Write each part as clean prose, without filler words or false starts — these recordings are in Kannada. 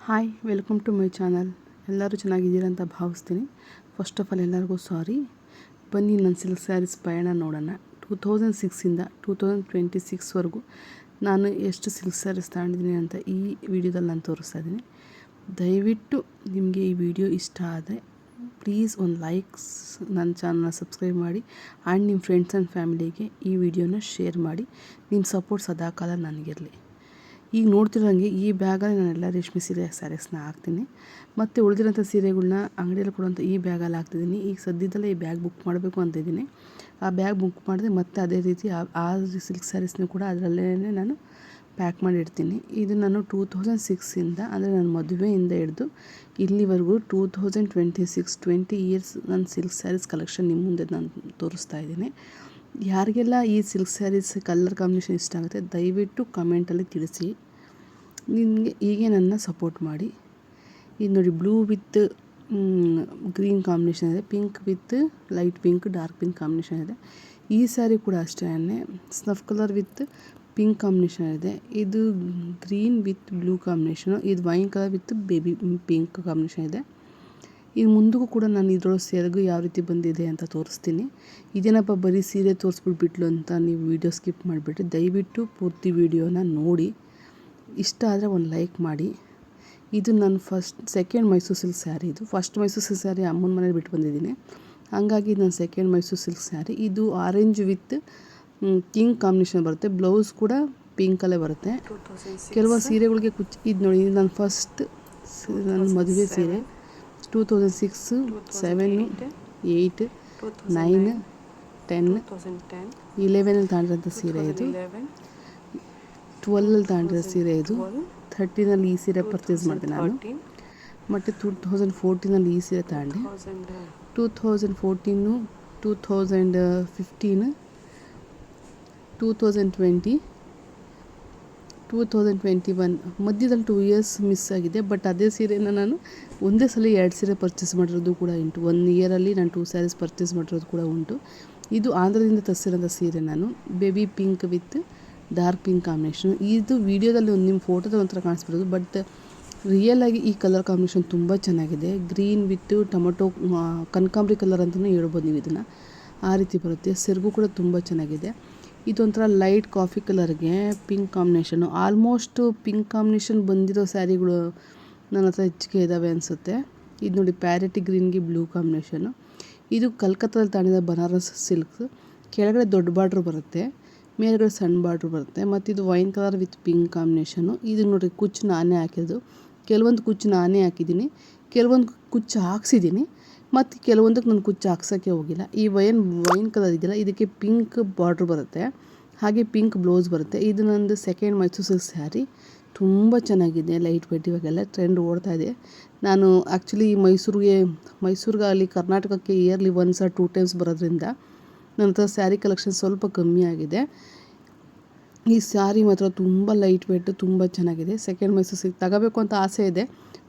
Hi, welcome to my channel. ಎಲ್ಲರೂ ಚೆನ್ನಾಗಿದ್ದೀರಾ ಅಂತ ಭಾವಿಸ್ತೀನಿ. ಫಸ್ಟ್ ಆಫ್ ಆಲ್ ಎಲ್ಲರಿಗೂ ಸಾರಿ. ಬನ್ನಿ ನನ್ನ ಸಿಲ್ಕ್ ಸ್ಯಾರೀಸ್ ಪಯಣ ನೋಡೋಣ. 2006ಇಂದ 2026ವರೆಗೂ ನಾನು ಎಷ್ಟು ಸಿಲ್ಕ್ ಸ್ಯಾರೀಸ್ ತಗೊಂಡಿದ್ದೀನಿ ಅಂತ ಈ ವಿಡಿಯೋದಲ್ಲಿ ನಾನು ತೋರಿಸ್ತಾ ಇದ್ದೀನಿ. ದಯವಿಟ್ಟು ನಿಮಗೆ ಈ ವಿಡಿಯೋ ಇಷ್ಟ ಆದರೆ ಪ್ಲೀಸ್ ಒಂದು ಲೈಕ್ಸ್, ನನ್ನ ಚಾನಲ್ನ ಸಬ್ಸ್ಕ್ರೈಬ್ ಮಾಡಿ ಆ್ಯಂಡ್ ನಿಮ್ಮ ಫ್ರೆಂಡ್ಸ್ ಆ್ಯಂಡ್ ಫ್ಯಾಮಿಲಿಗೆ ಈ ವಿಡಿಯೋನ ಶೇರ್ ಮಾಡಿ. ನಿಮ್ಮ ಸಪೋರ್ಟ್ ಸದಾಕಾಲ ನನಗಿರಲಿ. ಈಗ ನೋಡ್ತಿರೋಂಗೆ ಈ ಬ್ಯಾಗಲ್ಲಿ ನಾನೆಲ್ಲ ರೇಷ್ಮೆ ಸೀರೆ ಸ್ಯಾರೀಸ್ನ ಹಾಕ್ತೀನಿ, ಮತ್ತು ಉಳಿದಿರೋಂಥ ಸೀರೆಗಳ್ನ ಅಂಗಡಿಯಲ್ಲಿ ಕೊಡುವಂಥ ಈ ಬ್ಯಾಗಲ್ಲಿ ಹಾಕ್ತಿದ್ದೀನಿ. ಈಗ ಸದ್ಯದಲ್ಲೇ ಈ ಬ್ಯಾಗ್ ಬುಕ್ ಮಾಡಬೇಕು ಅಂತಿದ್ದೀನಿ. ಆ ಬ್ಯಾಗ್ ಬುಕ್ ಮಾಡಿದೆ ಮತ್ತು ಅದೇ ರೀತಿ ಆ ಸಿಲ್ಕ್ ಸ್ಯಾರೀಸ್ನೂ ಕೂಡ ಅದರಲ್ಲೇ ನಾನು ಪ್ಯಾಕ್ ಮಾಡಿ ಇಡ್ತೀನಿ. ಇದು ನಾನು 2006ಇಂದ ಅಂದರೆ ನನ್ನ ಮದುವೆಯಿಂದ ಹಿಡಿದು ಇಲ್ಲಿವರೆಗೂ 2020 ಇಯರ್ಸ್ ನನ್ನ ಸಿಲ್ಕ್ ಸ್ಯಾರೀಸ್ ಕಲೆಕ್ಷನ್ ನಿಮ್ಮ ಮುಂದೆ ನಾನು ತೋರಿಸ್ತಾ ಇದ್ದೀನಿ. ಯಾರಿಗೆಲ್ಲ ಈ ಸಿಲ್ಕ್ ಸ್ಯಾರೀಸ್ ಕಲರ್ ಕಾಂಬಿನೇಷನ್ ಇಷ್ಟ ಆಗುತ್ತೆ ದಯವಿಟ್ಟು ಕಮೆಂಟಲ್ಲಿ ತಿಳಿಸಿ. ನಿಮಗೆ ಹೀಗೆ ನನ್ನ ಸಪೋರ್ಟ್ ಮಾಡಿ. ಇದು ನೋಡಿ, ಬ್ಲೂ ವಿತ್ ಗ್ರೀನ್ ಕಾಂಬಿನೇಷನ್ ಇದೆ, pink with light pink, dark pink combination ಇದೆ. ಈ ಸ್ಯಾರಿ ಕೂಡ ಅಷ್ಟೇ snuff colour with pink combination ಇದೆ. ಇದು ಗ್ರೀನ್ ವಿತ್ ಬ್ಲೂ ಕಾಂಬಿನೇಷನು, ಇದು wine colour with baby pink combination ಇದೆ. ಇದು ಮುಂದಕ್ಕೂ ಕೂಡ ನಾನು ಇದರೊಳಗೆ ಸೆರಗು ಯಾವ ರೀತಿ ಬಂದಿದೆ ಅಂತ ತೋರಿಸ್ತೀನಿ. ಇದೇನಪ್ಪ ಬರೀ ಸೀರೆ ತೋರಿಸ್ಬಿಟ್ಬಿಟ್ಲು ಅಂತ ನೀವು ವಿಡಿಯೋ ಸ್ಕಿಪ್ ಮಾಡಿಬಿಟ್ಟು ದಯವಿಟ್ಟು ಪೂರ್ತಿ ವಿಡಿಯೋನ ನೋಡಿ. ಇಷ್ಟ ಆದರೆ ಒಂದು ಲೈಕ್ ಮಾಡಿ. ಇದು ನನ್ನ ಸೆಕೆಂಡ್ ಮೈಸೂರು ಸಿಲ್ಕ್ ಸ್ಯಾರಿ. ಇದು ಫಸ್ಟ್ ಮೈಸೂರು ಸಿಲ್ಕ್ ಸ್ಯಾರಿ ಅಮ್ಮನ ಮನೇಲಿ ಬಿಟ್ಟು ಬಂದಿದ್ದೀನಿ, ಹಾಗಾಗಿ ನನ್ನ ಸೆಕೆಂಡ್ ಮೈಸೂರು ಸಿಲ್ಕ್ ಸ್ಯಾರಿ. ಇದು ಆರೆಂಜ್ ವಿತ್ ಪಿಂಕ್ ಕಾಂಬಿನೇಷನ್ ಬರುತ್ತೆ, ಬ್ಲೌಸ್ ಕೂಡ ಪಿಂಕಲ್ಲೇ ಬರುತ್ತೆ. ಕೆಲವು ಸೀರೆಗಳಿಗೆ ಇದು ನೋಡಿ, ಇದು ನನ್ನ ಫಸ್ಟ್ ನನ್ನ ಮದುವೆ ಸೀರೆ. 2006, 7, 8, 9, 10, 11 ತಗೊಂಡಿರೋಂಥ ಸೀರೆ ಇದು. 12 ತಗೊಂಡಿರೋ ಸೀರೆ ಇದು. 13ನಲ್ಲಿ ಈ ಸೀರೆ ಪರ್ಚೇಸ್ ಮಾಡಿದೆ ನಾನು. ಮತ್ತು 2014ನಲ್ಲಿ ಈ ಸೀರೆ ತಗೊಂಡೆ. 2014, 2015, 2020, 2021 ಮಧ್ಯದಲ್ಲಿ 2 ಇಯರ್ಸ್ ಮಿಸ್ ಆಗಿದೆ. ಬಟ್ ಅದೇ ಸೀರೆನ ನಾನು ಒಂದೇ ಸಲ 2 ಸೀರೆ ಪರ್ಚೇಸ್ ಮಾಡಿರೋದು ಕೂಡ ಉಂಟು. 1 ಇಯರಲ್ಲಿ ನಾನು 2 ಸ್ಯಾರೀಸ್ ಪರ್ಚೇಸ್ ಮಾಡಿರೋದು ಕೂಡ ಉಂಟು. ಇದು ಆಂಧ್ರದಿಂದ ತರಿಸಿರೋಂಥ ಸೀರೆ ನಾನು, baby pink with dark pink combination. ಇದು ವಿಡಿಯೋದಲ್ಲಿ ನಿಮ್ಮ ಫೋಟೋದಲ್ಲಿ ಒಂಥರ ಕಾಣಿಸ್ಬಿಡೋದು, ಬಟ್ ರಿಯಲಾಗಿ ಈ ಕಲರ್ ಕಾಂಬಿನೇಷನ್ ತುಂಬ ಚೆನ್ನಾಗಿದೆ. Green with tomato Kanakambari colour ಅಂತಲೇ ಹೇಳ್ಬೋದು ನೀವು ಇದನ್ನು. ಆ ರೀತಿ ಬರುತ್ತೆ. ಸೆರಗು ಕೂಡ ತುಂಬ ಚೆನ್ನಾಗಿದೆ. ಇದೊಂಥರ ಲೈಟ್ ಕಾಫಿ ಕಲರ್ಗೆ pink combination. Almost pink combination ಬಂದಿರೋ ಸ್ಯಾರಿಗಳು ನನ್ನ ಹತ್ರ ಹೆಚ್ಚಿಗೆ ಇದ್ದಾವೆ ಅನಿಸುತ್ತೆ. ಇದು ನೋಡಿ, ಪ್ಯಾರೆಟಿ ಗ್ರೀನ್ಗೆ ಬ್ಲೂ ಕಾಂಬಿನೇಷನು. ಇದು ಕಲ್ಕತ್ತಾದಲ್ಲಿ ತಾಣಿದ ಬನಾರಸ್ ಸಿಲ್ಕ್. ಕೆಳಗಡೆ ದೊಡ್ಡ ಬಾರ್ಡ್ರ್ ಬರುತ್ತೆ, ಮೇಲ್ಗಡೆ ಸಣ್ಣ ಬಾರ್ಡ್ರ್ ಬರುತ್ತೆ. ಮತ್ತು ಇದು wine colour with pink combination. ಇದು ನೋಡಿ, ಕುಚ್ಚು ನಾನೇ ಹಾಕಿದ್ದು. ಕೆಲವೊಂದು ಕುಚ್ಚು ನಾನೇ ಹಾಕಿದ್ದೀನಿ, ಕೆಲವೊಂದು ಕುಚ್ಚು ಹಾಕ್ಸಿದ್ದೀನಿ, ಮತ್ತು ಕೆಲವೊಂದಕ್ಕೆ ನಾನು ಕುಚ್ಚು ಹಾಕ್ಸೋಕ್ಕೆ ಹೋಗಿಲ್ಲ. ಈ ವೈನ್ ಕಲರ್ ಇದೆಯಲ್ಲ, ಇದಕ್ಕೆ ಪಿಂಕ್ ಬಾರ್ಡ್ರ್ ಬರುತ್ತೆ, ಹಾಗೆ ಪಿಂಕ್ ಬ್ಲೌಸ್ ಬರುತ್ತೆ. ಇದು ನಂದು ಸೆಕೆಂಡ್ ಮೈಸೂರು ಸಿಲ್ಕ್ ಸ್ಯಾರಿ. ತುಂಬ ಚೆನ್ನಾಗಿದೆ, ಲೈಟ್ ವೆಯ್ಟ್. ಇವಾಗೆಲ್ಲ ಟ್ರೆಂಡ್ ಓಡ್ತಾ ಇದೆ. ನಾನು ಆ್ಯಕ್ಚುಲಿ ಮೈಸೂರಿಗಾಗಲಿ ಕರ್ನಾಟಕಕ್ಕೆ ಇಯರ್ಲಿ 1 or 2 ಟೈಮ್ಸ್ ಬರೋದ್ರಿಂದ ನನ್ನ ಹತ್ರ ಸ್ಯಾರಿ ಕಲೆಕ್ಷನ್ ಸ್ವಲ್ಪ ಕಮ್ಮಿ ಆಗಿದೆ. ಈ ಸ್ಯಾರಿ ಮಾತ್ರ ತುಂಬ ಲೈಟ್ ವೆಯ್ಟ್, ತುಂಬ ಚೆನ್ನಾಗಿದೆ. ಸೆಕೆಂಡ್ ಮೈಸೂರು ಸಿಲ್ಕ್ ತಗೋಬೇಕು ಅಂತ ಆಸೆ ಇದೆ,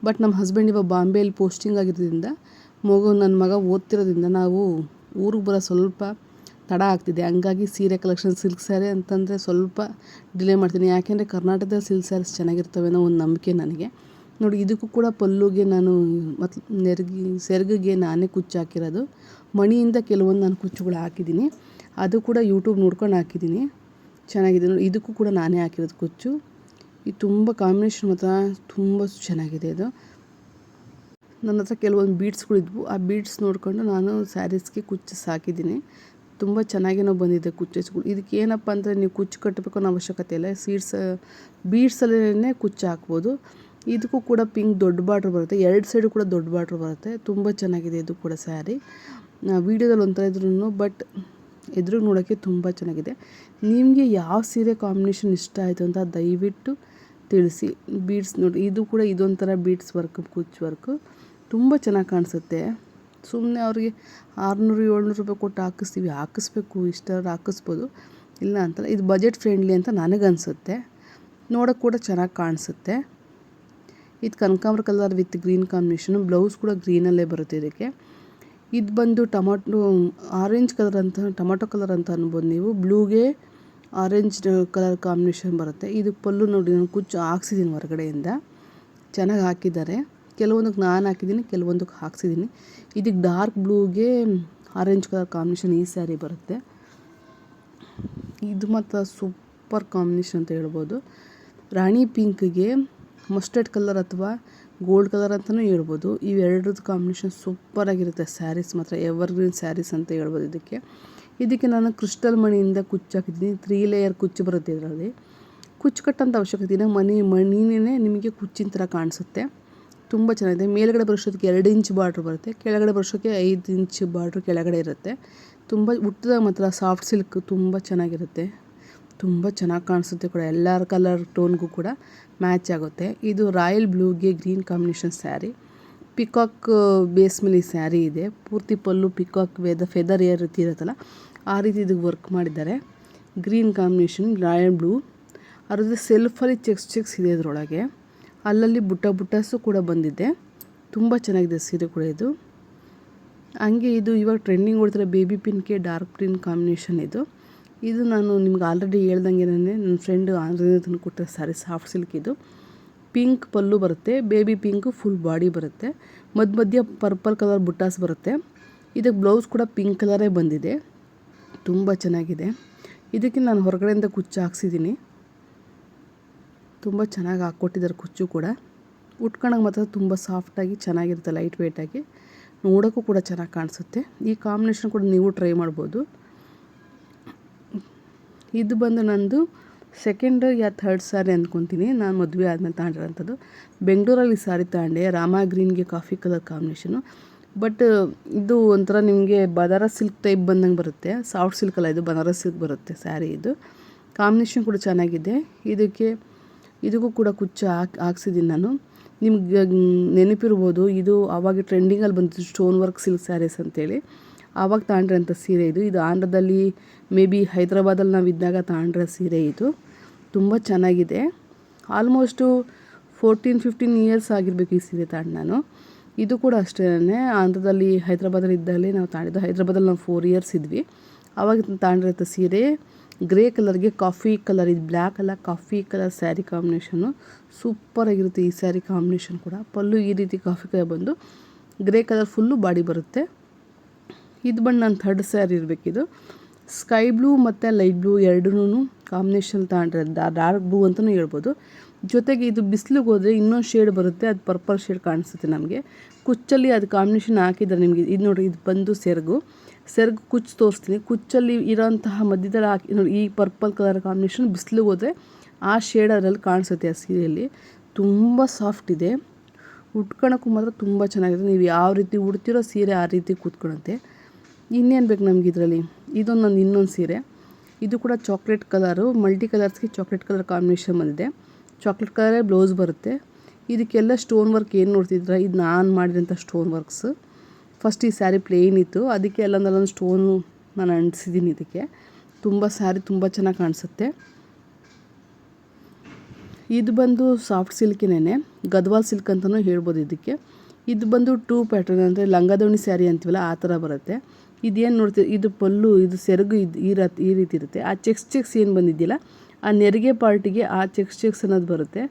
ಬಟ್ ನಮ್ಮ ಹಸ್ಬೆಂಡ್ ಇವಾಗ ಬಾಂಬೆಯಲ್ಲಿ ಪೋಸ್ಟಿಂಗ್ ಆಗಿರೋದ್ರಿಂದ, ನನ್ನ ಮಗ ಓದ್ತಿರೋದ್ರಿಂದ ನಾವು ಊರಿಗೆ ಬರೋ ಸ್ವಲ್ಪ ತಡ ಆಗ್ತಿದೆ. ಹಂಗಾಗಿ ಸೀರೆ ಕಲೆಕ್ಷನ್ ಸಿಲ್ಕ್ ಸ್ಯಾರಿ ಅಂತಂದರೆ ಸ್ವಲ್ಪ ಡಿಲೇ ಮಾಡ್ತೀನಿ. ಯಾಕೆಂದರೆ ಕರ್ನಾಟಕದ ಸಿಲ್ಕ್ ಸ್ಯಾರೀಸ್ ಚೆನ್ನಾಗಿರ್ತವೆ ಅನ್ನೋ ಒಂದು ನಂಬಿಕೆ ನನಗೆ. ನೋಡಿ, ಇದಕ್ಕೂ ಕೂಡ ಪಲ್ಲುಗೆ ನಾನು ಮತ್ತು ಸೆರಗಿಗೆ ನಾನೇ ಕುಚ್ಚು ಹಾಕಿರೋದು. ಮಣಿಯಿಂದ ಕೆಲವೊಂದು ನಾನು ಕುಚ್ಚುಗಳು ಹಾಕಿದ್ದೀನಿ, ಅದು ಕೂಡ ಯೂಟ್ಯೂಬ್ ನೋಡ್ಕೊಂಡು ಹಾಕಿದ್ದೀನಿ. ಚೆನ್ನಾಗಿದೆ ನೋಡಿ. ಇದಕ್ಕೂ ಕೂಡ ನಾನೇ ಹಾಕಿರೋದು ಕುಚ್ಚು. ಇದು ತುಂಬ ಕಾಂಬಿನೇಷನ್ ಮಾತ್ರ ತುಂಬ ಚೆನ್ನಾಗಿದೆ. ಇದು ನನ್ನ ಹತ್ರ ಕೆಲವೊಂದು ಬೀಡ್ಸ್ಗಳಿದ್ವು, ಆ ಬೀಡ್ಸ್ ನೋಡಿಕೊಂಡು ನಾನು ಸ್ಯಾರೀಸ್ಗೆ ಕುಚ್ಚಸ್ ಹಾಕಿದ್ದೀನಿ. ತುಂಬ ಚೆನ್ನಾಗೇನೋ ಬಂದಿದೆ ಕುಚ್ಚಸ್ಗಳು. ಇದಕ್ಕೆ ಏನಪ್ಪ ಅಂದರೆ ನೀವು ಕುಚ್ಚು ಕಟ್ಟಬೇಕು ಅನ್ನೋ ಅವಶ್ಯಕತೆ ಇಲ್ಲ, ಬೀಡ್ಸಲ್ಲೇ ಕುಚ್ಚು ಹಾಕ್ಬೋದು. ಇದಕ್ಕೂ ಕೂಡ ಪಿಂಕ್ ದೊಡ್ಡ ಬಾರ್ಡ್ರ್ ಬರುತ್ತೆ, 2 ಸೈಡು ಕೂಡ ದೊಡ್ಡ ಬಾರ್ಡ್ರ್ ಬರುತ್ತೆ. ತುಂಬ ಚೆನ್ನಾಗಿದೆ ಇದು ಕೂಡ ಸ್ಯಾರಿ. ವೀಡಿಯೋದಲ್ಲಿ ಒಂಥರ ಇದ್ರೂ ಬಟ್ ಎದುರು ನೋಡೋಕ್ಕೆ ತುಂಬ ಚೆನ್ನಾಗಿದೆ. ನಿಮಗೆ ಯಾವ ಸೀರೆ ಕಾಂಬಿನೇಷನ್ ಇಷ್ಟ ಆಯಿತು ಅಂತ ದಯವಿಟ್ಟು ತಿಳಿಸಿ. ಬೀಡ್ಸ್ ನೋಡಿ, ಇದು ಕೂಡ ಇದೊಂಥರ ಬೀಡ್ಸ್ ವರ್ಕ್, ಕುಚ್ಚು ವರ್ಕು ತುಂಬ ಚೆನ್ನಾಗಿ ಕಾಣಿಸುತ್ತೆ. ಸುಮ್ಮನೆ ಅವ್ರಿಗೆ 600-700 ರೂಪಾಯಿ ಕೊಟ್ಟು ಹಾಕಿಸ್ಬೇಕು, ಇಷ್ಟಾದ್ರೂ ಹಾಕಿಸ್ಬೋದು, ಇಲ್ಲ ಅಂತಲ್ಲ. ಇದು ಬಜೆಟ್ ಫ್ರೆಂಡ್ಲಿ ಅಂತ ನನಗನ್ಸುತ್ತೆ. ನೋಡೋಕ್ಕೆ ಕೂಡ ಚೆನ್ನಾಗಿ ಕಾಣಿಸುತ್ತೆ. ಇದು ಕನಕಾಂಬರ colour with green combination. Blouse ಕೂಡ ಗ್ರೀನಲ್ಲೇ ಬರುತ್ತೆ ಇದಕ್ಕೆ. ಇದು ಬಂದು ಆರೆಂಜ್ ಕಲರ್ ಅಂತ, ಟೊಮೊಟೊ ಕಲರ್ ಅಂತ ಅನ್ಬೋದು ನೀವು. ಬ್ಲೂಗೆ ಆರೆಂಜ್ ಕಲರ್ ಕಾಂಬಿನೇಷನ್ ಬರುತ್ತೆ. ಇದು ಪಲ್ಲು ನೋಡಿ, ನಾನು ಕುಚ್ಚು ಹಾಕ್ಸಿದ್ದೀನಿ ಹೊರಗಡೆಯಿಂದ. ಚೆನ್ನಾಗಿ ಹಾಕಿದ್ದಾರೆ. ಕೆಲವೊಂದಕ್ಕೆ ನಾನು ಹಾಕಿದ್ದೀನಿ, ಕೆಲವೊಂದಕ್ಕೆ ಹಾಕ್ಸಿದ್ದೀನಿ. ಇದಕ್ಕೆ ಡಾರ್ಕ್ ಬ್ಲೂಗೆ ಆರೆಂಜ್ ಕಲರ್ ಕಾಂಬಿನೇಷನ್ ಈ ಸ್ಯಾರಿ ಬರುತ್ತೆ. ಇದು ಮಾತ್ರ ಸೂಪರ್ ಕಾಂಬಿನೇಷನ್ ಅಂತ ಹೇಳ್ಬೋದು. ರಾಣಿ ಪಿಂಕ್ಗೆ ಮಸ್ಟರ್ಡ್ ಕಲರ್ ಅಥವಾ ಗೋಲ್ಡ್ ಕಲರ್ ಅಂತಲೂ ಹೇಳ್ಬೋದು. ಇವೆರಡರದ್ದು ಕಾಂಬಿನೇಷನ್ ಸೂಪರಾಗಿರುತ್ತೆ. ಸ್ಯಾರೀಸ್ ಮಾತ್ರ ಎವರ್ಗ್ರೀನ್ ಸ್ಯಾರೀಸ್ ಅಂತ ಹೇಳ್ಬೋದು. ಇದಕ್ಕೆ ನಾನು ಕ್ರಿಸ್ಟಲ್ ಮಣಿಯಿಂದ ಕುಚ್ಚು ಹಾಕಿದ್ದೀನಿ. 3 ಲೇಯರ್ ಕುಚ್ಚು ಬರುತ್ತೆ ಇದರಲ್ಲಿ. ಕುಚ್ಚು ಕಟ್ಟಂಥ ಅವಶ್ಯಕತೆ ಇಲ್ಲ, ಮಣಿನೇ ನಿಮಗೆ ಕುಚ್ಚಿನ ಥರ ಕಾಣಿಸುತ್ತೆ. ತುಂಬ ಚೆನ್ನಾಗಿದೆ. ಮೇಲ್ಗಡೆ ಬರೋಷ್ಟೊತ್ತಿಗೆ 2 ಇಂಚ್ ಬಾರ್ಡ್ರ್ ಬರುತ್ತೆ, ಕೆಳಗಡೆ ಬರೋಷ್ಟಕ್ಕೆ 5 ಇಂಚ್ ಬಾರ್ಡ್ರ್ ಕೆಳಗಡೆ ಇರುತ್ತೆ. ತುಂಬ ಉಟ್ಟದಾಗ ಮಾತ್ರ ಸಾಫ್ಟ್ ಸಿಲ್ಕ್ ತುಂಬ ಚೆನ್ನಾಗಿರುತ್ತೆ, ತುಂಬ ಚೆನ್ನಾಗಿ ಕಾಣಿಸುತ್ತೆ ಕೂಡ. ಎಲ್ಲರ ಕಲರ್ ಟೋನ್ಗೂ ಕೂಡ ಮ್ಯಾಚ್ ಆಗುತ್ತೆ. ಇದು ರಾಯಲ್ ಬ್ಲೂಗೆ green combination sari. Peacock base ಮೇಲೆ ಈ ಸ್ಯಾರಿ ಇದೆ. ಪೂರ್ತಿ ಪಲ್ಲು ಪಿಕಾಕ್ ಫೆದರ್ ಏರ್ ರೀತಿ ಇರುತ್ತಲ್ಲ ಆ ರೀತಿ ಇದಕ್ಕೆ ವರ್ಕ್ ಮಾಡಿದ್ದಾರೆ. Green combination royal blue. ಅದ್ರ ಸೆಲ್ಫಲ್ಲಿ ಚೆಕ್ಸ್ ಇದೆ ಇದರೊಳಗೆ. ಅಲ್ಲಲ್ಲಿ ಬುಟ್ಟಸು ಕೂಡ ಬಂದಿದೆ. ತುಂಬ ಚೆನ್ನಾಗಿದೆ ಸೀರೆ ಕೂಡ ಇದು. ಹಂಗೆ ಇದು ಇವಾಗ ಟ್ರೆಂಡಿಂಗ್ ಓಡ್ತಿರೋ ಬೇಬಿ ಪಿಂಕ್ಗೆ ಡಾರ್ಕ್ ಗ್ರೀನ್ ಕಾಂಬಿನೇಷನ್ ಇದು ನಾನು ನಿಮ್ಗೆ ಆಲ್ರೆಡಿ ಹೇಳ್ದಂಗೆ ನನ್ನ ಫ್ರೆಂಡು ಆಂಧ್ರದಿಂದ ತಂದು ಕೊಟ್ಟಿರೋ ಸ್ಯಾರಿ ಸಾಫ್ಟ್ ಸಿಲ್ಕ್ ಇದು. ಪಿಂಕ್ ಪಲ್ಲು ಬರುತ್ತೆ, ಬೇಬಿ ಪಿಂಕು ಫುಲ್ ಬಾಡಿ ಬರುತ್ತೆ, ಮಧ್ಯ ಪರ್ಪಲ್ ಕಲರ್ ಬುಟ್ಟಾಸ್ ಬರುತ್ತೆ. ಇದಕ್ಕೆ ಬ್ಲೌಸ್ ಕೂಡ ಪಿಂಕ್ ಕಲರೇ ಬಂದಿದೆ, ತುಂಬ ಚೆನ್ನಾಗಿದೆ. ಇದಕ್ಕೆ ನಾನು ಹೊರಗಡೆಯಿಂದ ಕುಚ್ಚು ಹಾಕ್ಸಿದ್ದೀನಿ. ತುಂಬ ಚೆನ್ನಾಗಿ ಹಾಕ್ಕೊಟ್ಟಿದ್ದಾರೆ ಕುಚ್ಚು ಕೂಡ. ಉಟ್ಕೊಳಕ್ಕೆ ಮಾತ್ರ ತುಂಬ ಸಾಫ್ಟಾಗಿ ಚೆನ್ನಾಗಿರುತ್ತೆ, ಲೈಟ್ ವೆಯ್ಟಾಗಿ, ನೋಡೋಕ್ಕೂ ಕೂಡ ಚೆನ್ನಾಗಿ ಕಾಣಿಸುತ್ತೆ. ಈ ಕಾಂಬಿನೇಷನ್ ಕೂಡ ನೀವು ಟ್ರೈ ಮಾಡ್ಬೋದು. ಇದು ಬಂದು ನಂದು ಸೆಕೆಂಡ್ ಯಾ ಥರ್ಡ್ ಸ್ಯಾರಿ ಅಂದ್ಕೊತೀನಿ. ನಾನು ಮದುವೆ ಆದಮೇಲೆ ತಗೊಂಡಿರೋಂಥದ್ದು. ಬೆಂಗಳೂರಲ್ಲಿ ಸ್ಯಾರಿ ತಗೊಂಡೆ, ರಾಮ ಗ್ರೀನ್ಗೆ ಕಾಫಿ ಕಲರ್ ಕಾಂಬಿನೇಷನು. ಬಟ್ ಇದು ಒಂಥರ ನಿಮಗೆ ಬನಾರಸ್ ಸಿಲ್ಕ್ ಟೈಪ್ ಬಂದಂಗೆ ಬರುತ್ತೆ. ಸಾಫ್ಟ್ ಸಿಲ್ಕ್ ಅಲ್ಲ, ಇದು ಬನಾರಸ್ ಸಿಲ್ಕ್ ಬರುತ್ತೆ ಸ್ಯಾರಿ. ಇದು ಕಾಂಬಿನೇಷನ್ ಕೂಡ ಚೆನ್ನಾಗಿದೆ. ಇದಕ್ಕೂ ಕೂಡ ಕುಚ್ಚು ಹಾಕ್ಸಿದ್ದೀನಿ ನಾನು. ನಿಮ್ಗೆ ನೆನಪಿರ್ಬೋದು, ಇದು ಆವಾಗ ಟ್ರೆಂಡಿಂಗಲ್ಲಿ ಬಂದಿತ್ತು ಸ್ಟೋನ್ ವರ್ಕ್ ಸಿಲ್ಕ್ ಸ್ಯಾರೀಸ್ ಅಂತೇಳಿ. ಆವಾಗ ತಗೊಂಡ್ರಂಥ ಸೀರೆ ಇದು ಆಂಧ್ರದಲ್ಲಿ ಮೇ ಬಿ ಹೈದ್ರಾಬಾದಲ್ಲಿ ನಾವು ಇದ್ದಾಗ ತಗೊಂಡ್ರೆ ಸೀರೆ ಇದು. ತುಂಬ ಚೆನ್ನಾಗಿದೆ. ಆಲ್ಮೋಸ್ಟು 14-15 ಇಯರ್ಸ್ ಆಗಿರಬೇಕು ಈ ಸೀರೆ ತಗೊಂಡು ನಾನು. ಇದು ಕೂಡ ಅಷ್ಟೇ, ಆಂಧ್ರದಲ್ಲಿ ಹೈದ್ರಾಬಾದಲ್ಲಿ ಇದ್ದಾಗಲೇ ನಾವು ತಗೊಂಡಿದ್ದು. ಹೈದ್ರಾಬಾದಲ್ಲಿ ನಾವು 4 ಇಯರ್ಸ್ ಇದ್ವಿ. ಆವಾಗ ತಗೊಂಡಿರೋಂಥ ಸೀರೆ ಗ್ರೇ ಕಲರ್ಗೆ ಕಾಫಿ ಕಲರ್, ಇದು ಬ್ಲ್ಯಾಕ್ ಅಲ್ಲ ಕಾಫಿ ಕಲರ್ ಸ್ಯಾರಿ ಕಾಂಬಿನೇಷನ್ನು ಸೂಪರಾಗಿರುತ್ತೆ. ಈ ಸ್ಯಾರಿ ಕಾಂಬಿನೇಷನ್ ಕೂಡ ಪಲ್ಲು ಈ ರೀತಿ ಕಾಫಿ ಕಲರ್ ಬಂದು ಗ್ರೇ ಕಲರ್ ಫುಲ್ಲು ಬಾಡಿ ಬರುತ್ತೆ. ಇದು ಬಂದು ನನ್ನ ಥರ್ಡ್ ಸ್ಯಾರಿ ಇರಬೇಕಿದು. ಸ್ಕೈ ಬ್ಲೂ ಮತ್ತು ಲೈಟ್ ಬ್ಲೂ ಎರಡೂ ಕಾಂಬಿನೇಷನ್ ತಗೊಂಡ್ರೆ ಡಾರ್ಕ್ ಬ್ಲೂ ಅಂತಲೂ ಹೇಳ್ಬೋದು. ಜೊತೆಗೆ ಇದು ಬಿಸಿಲಿಗೆ ಹೋದರೆ ಇನ್ನೊಂದು ಶೇಡ್ ಬರುತ್ತೆ, ಅದು ಪರ್ಪಲ್ ಶೇಡ್ ಕಾಣಿಸುತ್ತೆ ನಮಗೆ. ಕುಚ್ಚಲ್ಲಿ ಅದು ಕಾಂಬಿನೇಷನ್ ಹಾಕಿದ್ದಾರೆ ನಿಮಗೆ. ಇದು ನೋಡಿ, ಇದು ಬಂದು ಸೆರಗು ಕುಚ್ಚು ತೋರಿಸ್ತೀನಿ. ಕುಚ್ಚಲ್ಲಿ ಇರೋಂತಹ ಮಧ್ಯದಲ್ಲಿ ಹಾಕಿ ನೋಡಿ, ಈ ಪರ್ಪಲ್ ಕಲರ್ ಕಾಂಬಿನೇಷನ್ ಬಿಸಿಲಿಗೆ ಹೋದರೆ ಆ ಶೇಡ್ ಅದರಲ್ಲಿ ಕಾಣಿಸುತ್ತೆ. ಆ ಸೀರೆಯಲ್ಲಿ ತುಂಬ ಸಾಫ್ಟ್ ಇದೆ, ಉಟ್ಕೊಳಕ್ಕೂ ಮಾತ್ರ ತುಂಬ ಚೆನ್ನಾಗಿದೆ. ನೀವು ಯಾವ ರೀತಿ ಉಡ್ತಿರೋ ಸೀರೆ ಆ ರೀತಿ ಕೂತ್ಕೊಳುತ್ತೆ. ಇನ್ನೇನು ಬೇಕು ನಮ್ಗೆ ಇದರಲ್ಲಿ. ಇದೊಂದು ನನ್ನ ಇನ್ನೊಂದು ಸೀರೆ. ಇದು ಕೂಡ ಚಾಕ್ಲೇಟ್ ಕಲರು, ಮಲ್ಟಿ ಕಲರ್ಸ್ಗೆ ಚಾಕ್ಲೇಟ್ ಕಲರ್ ಕಾಂಬಿನೇಷನ್ ಬಂದಿದೆ. ಚಾಕ್ಲೇಟ್ ಕಲರೇ ಬ್ಲೌಸ್ ಬರುತ್ತೆ. ಇದಕ್ಕೆಲ್ಲ ಸ್ಟೋನ್ ವರ್ಕ್ ಏನು ನೋಡ್ತಿದ್ರೆ ಇದು ನಾನು ಮಾಡಿರೋಂಥ ಸ್ಟೋನ್ ವರ್ಕ್ಸ್. ಫಸ್ಟ್ ಈ ಸ್ಯಾರಿ ಪ್ಲೇನ್ ಇತ್ತು, ಅದಕ್ಕೆ ಎಲ್ಲೊಂದಲ್ಲೊಂದು ಸ್ಟೋನು ನಾನು ಅಂಟಿಸಿದ್ದೀನಿ ಇದಕ್ಕೆ. ತುಂಬ ಸ್ಯಾರಿ ತುಂಬ ಚೆನ್ನಾಗಿ ಕಾಣಿಸುತ್ತೆ. ಇದು ಬಂದು ಸಾಫ್ಟ್ ಸಿಲ್ಕಿನೇ, ಗದ್ವಾಲ್ ಸಿಲ್ಕ್ ಅಂತಲೂ ಹೇಳ್ಬೋದು ಇದಕ್ಕೆ. ಇದು ಬಂದು 2 ಪ್ಯಾಟರ್ನ್, ಅಂದರೆ ಲಂಗದವಣಿ ಸ್ಯಾರಿ ಅಂತೀವಲ್ಲ ಆ ಥರ ಬರುತ್ತೆ. ಇದೇನು ನೋಡ್ತೀವಿ, ಇದು ಪಲ್ಲು, ಇದು ಸೆರಗು ಈ ರೀತಿ ಇರುತ್ತೆ. ಆ ಚೆಕ್ಸ್ ಏನು ಬಂದಿದ್ದಿಲ್ಲ, ಆ ನೆರಿಗೆ ಪಾರ್ಟಿಗೆ ಆ ಚೆಕ್ಸ್ ಅನ್ನೋದು ಬರುತ್ತೆ.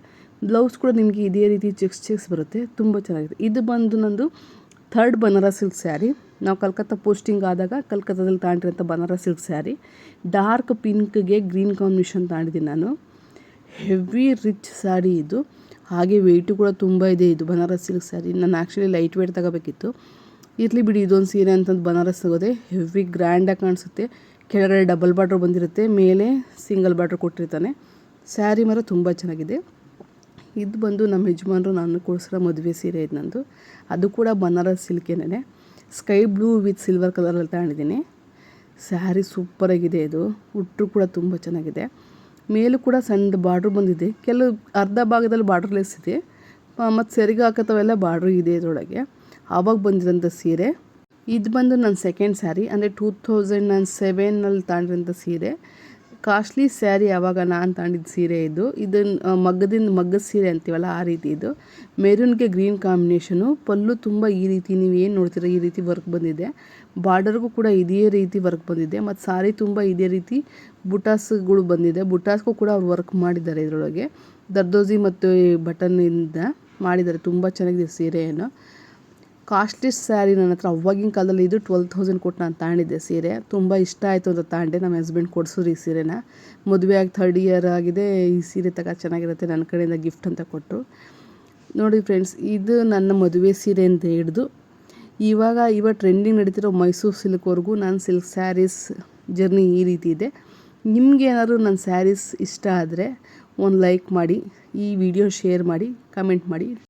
ಬ್ಲೌಸ್ ಕೂಡ ನಿಮಗೆ ಇದೇ ರೀತಿ ಚೆಕ್ಸ್ ಬರುತ್ತೆ, ತುಂಬ ಚೆನ್ನಾಗಿದೆ. ಇದು ಬಂದು ನಂದು ಥರ್ಡ್ ಬನಾರಸ್ ಸಿಲ್ಕ್ ಸ್ಯಾರಿ. ನಾವು ಕಲ್ಕತ್ತಾ ಪೋಸ್ಟಿಂಗ್ ಆದಾಗ ಕಲ್ಕತ್ತಾದಲ್ಲಿ ತಗೊಂಡಿರೋಂಥ ಬನಾರಸ್ ಸಿಲ್ಕ್ ಸ್ಯಾರಿ. ಡಾರ್ಕ್ ಪಿಂಕ್ಗೆ ಗ್ರೀನ್ ಕಾಂಬಿನೇಷನ್ ತಗೊಂಡಿದ್ದೀನಿ ನಾನು. ಹೆವಿ ರಿಚ್ ಸ್ಯಾರಿ ಇದು, ಹಾಗೆ ವೆಯ್ಟು ಕೂಡ ತುಂಬ ಇದೆ. ಇದು ಬನಾರಸ್ ಸಿಲ್ಕ್ ಸ್ಯಾರಿ. ನಾನು ಆ್ಯಕ್ಚುಲಿ ಲೈಟ್ ವೇಟ್ ತಗೋಬೇಕಿತ್ತು, ಇರಲಿ ಬಿಡಿ ಇದೊಂದು ಸೀರೆ ಅಂತಂದು ಬನಾರಸ್ ತಗೋದೆ. ಹೆವಿ ಗ್ರ್ಯಾಂಡಾಗಿ ಕಾಣಿಸುತ್ತೆ. ಕೆಳಗಡೆ ಡಬಲ್ ಬಾರ್ಡ್ರ್ ಬಂದಿರುತ್ತೆ, ಮೇಲೆ ಸಿಂಗಲ್ ಬಾರ್ಡ್ರ್ ಕೊಟ್ಟಿರ್ತಾನೆ. ಸ್ಯಾರಿ ಮಾತ್ರ ತುಂಬ ಚೆನ್ನಾಗಿದೆ. ಇದು ಬಂದು ನಮ್ಮ ಯಜಮಾನರು ನಾನು ಕೊಡಿಸಿರೋ ಮದುವೆ ಸೀರೆ ಇದು ನಂದು. ಅದು ಕೂಡ ಬನಾರಸ್ ಸಿಲ್ಕೇನೆ, ಸ್ಕೈ ಬ್ಲೂ ವಿತ್ ಸಿಲ್ವರ್ ಕಲರಲ್ಲಿ ತಗೊಂಡಿದ್ದೀನಿ. ಸ್ಯಾರಿ ಸೂಪರಾಗಿದೆ. ಇದು ಉಟ್ಟರು ಕೂಡ ತುಂಬ ಚೆನ್ನಾಗಿದೆ. ಮೇಲೂ ಕೂಡ ಸಣ್ಣ ಬಾರ್ಡ್ರ್ ಬಂದಿದೆ, ಕೆಲವು ಅರ್ಧ ಭಾಗದಲ್ಲಿ ಬಾರ್ಡ್ರ್ಲೆಸ್ ಇದೆ, ಮತ್ತು ಸೆರಿಗೆ ಹಾಕೋತವೆಲ್ಲ ಬಾರ್ಡ್ರ್ ಇದೆ ಇದರೊಳಗೆ. ಆವಾಗ ಬಂದಿರೋಂಥ ಸೀರೆ ಇದು ಬಂದು ನನ್ನ ಸೆಕೆಂಡ್ ಸ್ಯಾರಿ, ಅಂದರೆ 2007ನಲ್ಲಿ ತಗೊಂಡಿರೋಂಥ ಸೀರೆ. ಕಾಸ್ಟ್ಲಿ ಸ್ಯಾರಿ ಆವಾಗ ನಾನು ತಗೊಂಡಿದ್ದ ಸೀರೆ ಇದು. ಮಗ್ಗದ ಸೀರೆ ಅಂತೀವಲ್ಲ ಆ ರೀತಿ. ಇದು ಮೆರೂನ್ಗೆ ಗ್ರೀನ್ ಕಾಂಬಿನೇಷನು. ಪಲ್ಲು ತುಂಬ ಈ ರೀತಿ ನೀವು ಏನು ನೋಡ್ತೀರ ಈ ರೀತಿ ವರ್ಕ್ ಬಂದಿದೆ. ಬಾರ್ಡರ್ಗೂ ಕೂಡ ಇದೇ ರೀತಿ ವರ್ಕ್ ಬಂದಿದೆ, ಮತ್ತು ಸಾರಿ ತುಂಬ ಇದೇ ರೀತಿ ಬುಟಾಸ್ಗಳು ಬಂದಿದೆ. ಬುಟಾಸ್ಗೂ ಕೂಡ ಅವ್ರು ವರ್ಕ್ ಮಾಡಿದ್ದಾರೆ ಇದರೊಳಗೆ, ದರ್ದೋಜಿ ಮತ್ತು ಬಟನ್ನಿಂದ ಮಾಡಿದ್ದಾರೆ. ತುಂಬ ಚೆನ್ನಾಗಿದೆ ಸೀರೆಯನ್ನು. ಕಾಸ್ಟ್ಲಿಸ್ಟ್ ಸ್ಯಾರಿ ನನ್ನ ಹತ್ರ ಅವಾಗಿನ ಕಾಲದಲ್ಲಿ ಇದು 12,000 ಕೊಟ್ಟು ನಾನು ತಗೊಂಡಿದ್ದೆ ಸೀರೆ. ತುಂಬ ಇಷ್ಟ ಆಯಿತು ಅಂತ ತಗೊಂಡೆ. ನಮ್ಮ ಹಸ್ಬೆಂಡ್ ಕೊಡಿಸಿದ್ರು ಈ ಸೀರೆನ. ಮದುವೆ ಆಗಿ 3rd ಇಯರ್ ಆಗಿದೆ. ಈ ಸೀರೆ ಚೆನ್ನಾಗಿರುತ್ತೆ ನನ್ನ ಕಡೆಯಿಂದ ಗಿಫ್ಟ್ ಅಂತ ಕೊಟ್ಟರು. ನೋಡಿ ಫ್ರೆಂಡ್ಸ್, ಇದು ನನ್ನ ಮದುವೆ ಸೀರೆ ಅಂತ ಹಿಡಿದು ಇವಾಗ ಟ್ರೆಂಡಿಂಗ್ ನಡೀತಿರೋ ಮೈಸೂರು ಸಿಲ್ಕ್ವರೆಗೂ ನಾನು ಸಿಲ್ಕ್ ಸ್ಯಾರೀಸ್ ಜರ್ನಿ ಈ ರೀತಿ ಇದೆ. ನಿಮ್ಗೆ ಏನಾದರೂ ನನ್ನ ಸ್ಯಾರೀಸ್ ಇಷ್ಟ ಆದರೆ ಒಂದು ಲೈಕ್ ಮಾಡಿ, ಈ ವಿಡಿಯೋ ಶೇರ್ ಮಾಡಿ, ಕಮೆಂಟ್ ಮಾಡಿ.